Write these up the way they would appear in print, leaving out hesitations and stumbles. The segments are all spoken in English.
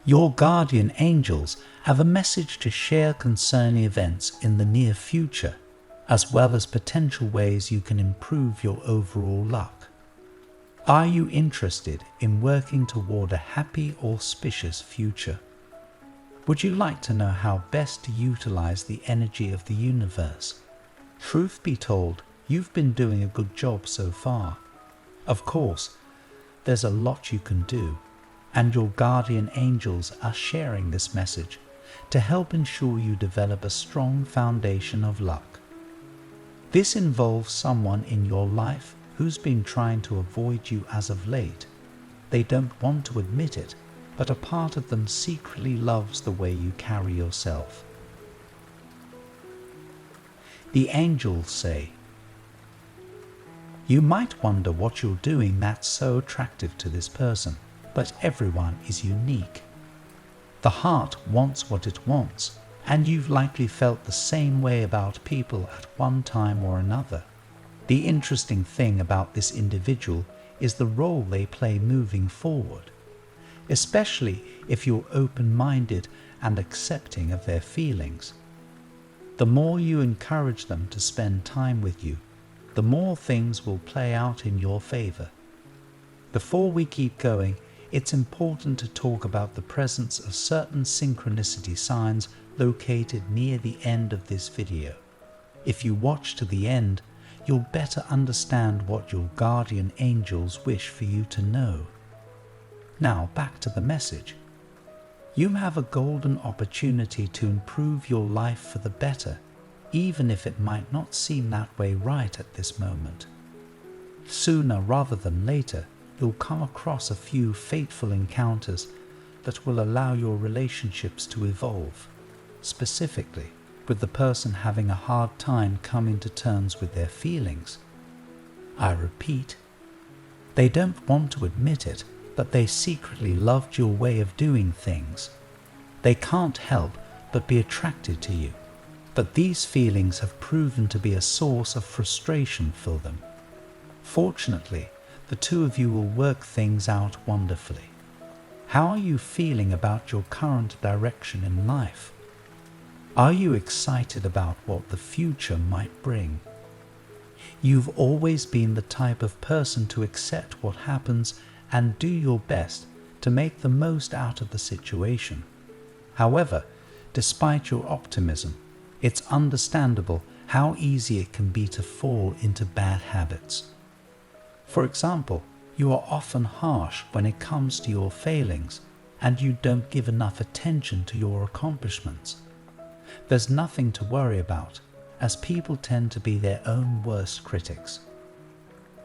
Your guardian angels have a message to share concerning events in the near future, as well as potential ways you can improve your overall luck. Are you interested in working toward a happy, auspicious future? Would you like to know how best to utilize the energy of the universe? Truth be told, you've been doing a good job so far. Of course, there's a lot you can do, and your guardian angels are sharing this message to help ensure you develop a strong foundation of luck. This involves someone in your life who's been trying to avoid you as of late. They don't want to admit it, but a part of them secretly loves the way you carry yourself. The angels say, "You might wonder what you're doing that's so attractive to this person, but everyone is unique. The heart wants what it wants, and you've likely felt the same way about people at one time or another. The interesting thing about this individual is the role they play moving forward, especially if you're open-minded and accepting of their feelings. The more you encourage them to spend time with you, the more things will play out in your favor." Before we keep going, it's important to talk about the presence of certain synchronicity signs located near the end of this video. If you watch to the end, you'll better understand what your guardian angels wish for you to know. Now back to the message. You have a golden opportunity to improve your life for the better, even if it might not seem that way right at this moment. Sooner rather than later, you'll come across a few fateful encounters that will allow your relationships to evolve, specifically with the person having a hard time coming to terms with their feelings. I repeat, they don't want to admit it, but they secretly loved your way of doing things. They can't help but be attracted to you, but these feelings have proven to be a source of frustration for them. Fortunately, the two of you will work things out wonderfully. How are you feeling about your current direction in life? Are you excited about what the future might bring? You've always been the type of person to accept what happens and do your best to make the most out of the situation. However, despite your optimism, it's understandable how easy it can be to fall into bad habits. For example, you are often harsh when it comes to your failings, and you don't give enough attention to your accomplishments. There's nothing to worry about, as people tend to be their own worst critics.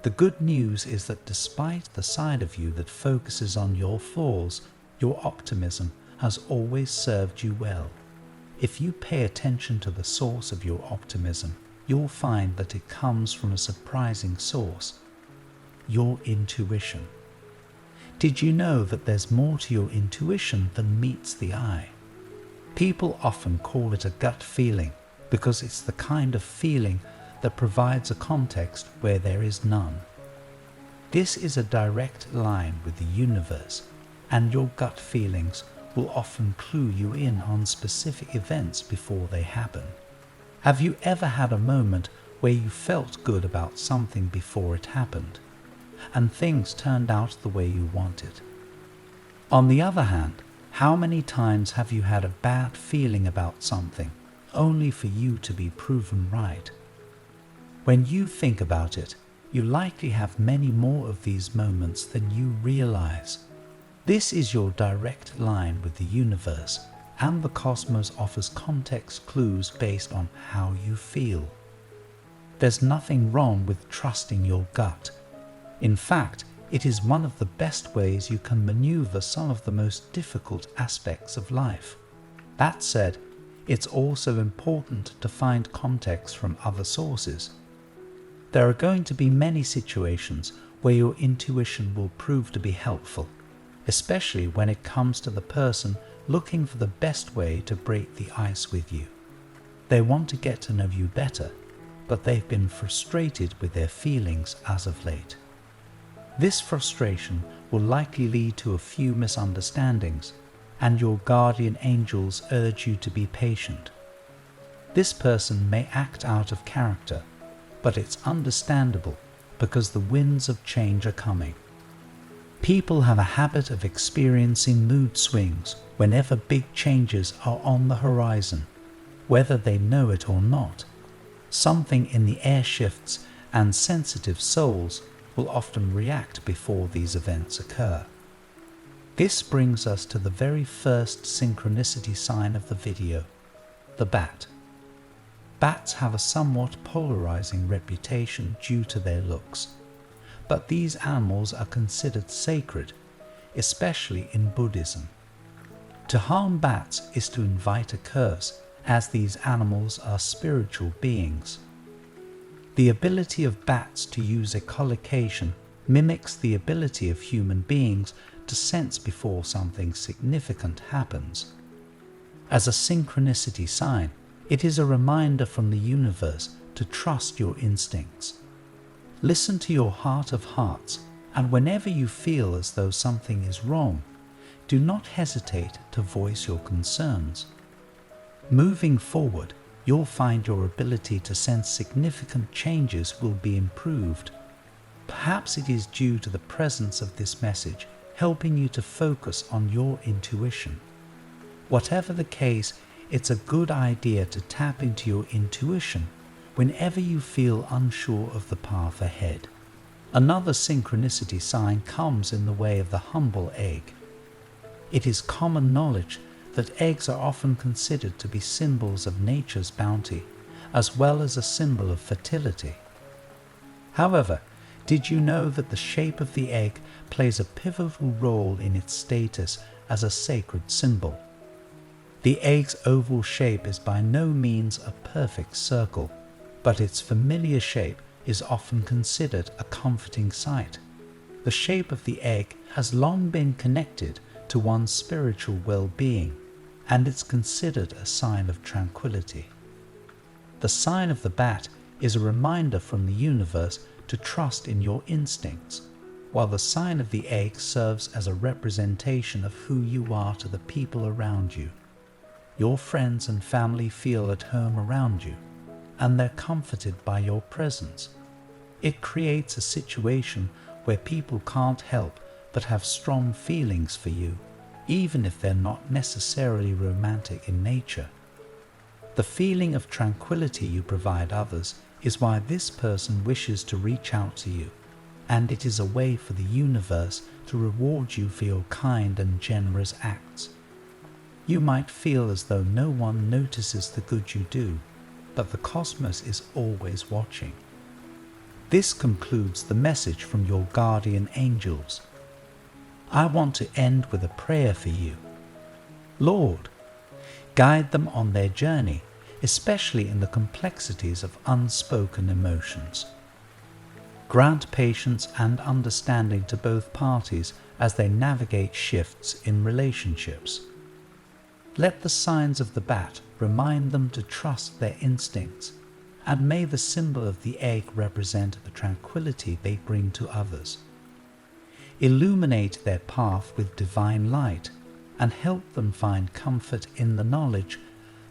The good news is that despite the side of you that focuses on your flaws, your optimism has always served you well. If you pay attention to the source of your optimism, you'll find that it comes from a surprising source: your intuition. Did you know that there's more to your intuition than meets the eye? People often call it a gut feeling because it's the kind of feeling that provides a context where there is none. This is a direct line with the universe, and your gut feelings will often clue you in on specific events before they happen. Have you ever had a moment where you felt good about something before it happened, and things turned out the way you wanted? On the other hand, how many times have you had a bad feeling about something, only for you to be proven right? When you think about it, you likely have many more of these moments than you realize. This is your direct line with the universe, and the cosmos offers context clues based on how you feel. There's nothing wrong with trusting your gut. In fact, it is one of the best ways you can maneuver some of the most difficult aspects of life. That said, it's also important to find context from other sources. There are going to be many situations where your intuition will prove to be helpful, especially when it comes to the person looking for the best way to break the ice with you. They want to get to know you better, but they've been frustrated with their feelings as of late. This frustration will likely lead to a few misunderstandings, and your guardian angels urge you to be patient. This person may act out of character, but it's understandable because the winds of change are coming. People have a habit of experiencing mood swings whenever big changes are on the horizon, whether they know it or not. Something in the air shifts, and sensitive souls will often react before these events occur. This brings us to the very first synchronicity sign of the video, the bat. Bats have a somewhat polarizing reputation due to their looks, but these animals are considered sacred, especially in Buddhism. To harm bats is to invite a curse, as these animals are spiritual beings. The ability of bats to use echolocation mimics the ability of human beings to sense before something significant happens. As a synchronicity sign, it is a reminder from the universe to trust your instincts. Listen to your heart of hearts, and whenever you feel as though something is wrong, do not hesitate to voice your concerns. Moving forward, you'll find your ability to sense significant changes will be improved. Perhaps it is due to the presence of this message helping you to focus on your intuition. Whatever the case, it's a good idea to tap into your intuition whenever you feel unsure of the path ahead. Another synchronicity sign comes in the way of the humble egg. It is common knowledge that eggs are often considered to be symbols of nature's bounty, as well as a symbol of fertility. However, did you know that the shape of the egg plays a pivotal role in its status as a sacred symbol? The egg's oval shape is by no means a perfect circle, but its familiar shape is often considered a comforting sight. The shape of the egg has long been connected to one's spiritual well-being, and it's considered a sign of tranquility. The sign of the bat is a reminder from the universe to trust in your instincts, while the sign of the egg serves as a representation of who you are to the people around you. Your friends and family feel at home around you, and they're comforted by your presence. It creates a situation where people can't help but have strong feelings for you, even if they're not necessarily romantic in nature. The feeling of tranquility you provide others is why this person wishes to reach out to you, and it is a way for the universe to reward you for your kind and generous acts. You might feel as though no one notices the good you do, but the cosmos is always watching. This concludes the message from your guardian angels. I want to end with a prayer for you. Lord, guide them on their journey, especially in the complexities of unspoken emotions. Grant patience and understanding to both parties as they navigate shifts in relationships. Let the signs of the bat remind them to trust their instincts, and may the symbol of the egg represent the tranquility they bring to others. Illuminate their path with divine light, and help them find comfort in the knowledge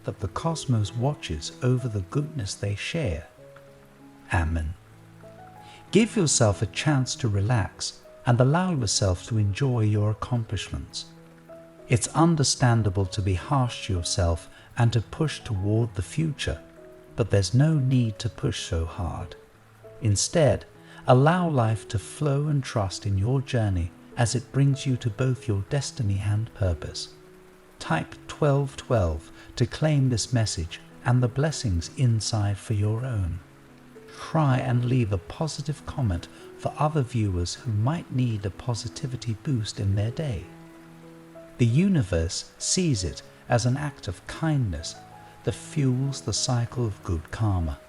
that the cosmos watches over the goodness they share. Amen. Give yourself a chance to relax and allow yourself to enjoy your accomplishments. It's understandable to be harsh to yourself and to push toward the future, but there's no need to push so hard. Instead, allow life to flow and trust in your journey as it brings you to both your destiny and purpose. Type 1212 to claim this message and the blessings inside for your own. Try and leave a positive comment for other viewers who might need a positivity boost in their day. The universe sees it as an act of kindness that fuels the cycle of good karma.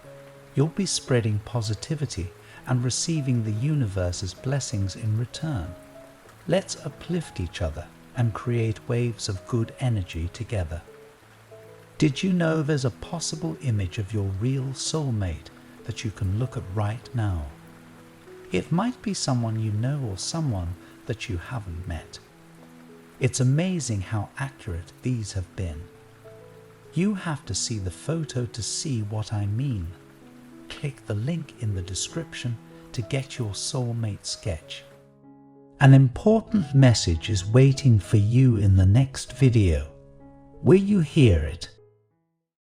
You'll be spreading positivity and receiving the universe's blessings in return. Let's uplift each other and create waves of good energy together. Did you know there's a possible image of your real soulmate that you can look at right now? It might be someone you know or someone that you haven't met. It's amazing how accurate these have been. You have to see the photo to see what I mean. Click the link in the description to get your soulmate sketch. An important message is waiting for you in the next video. Will you hear it?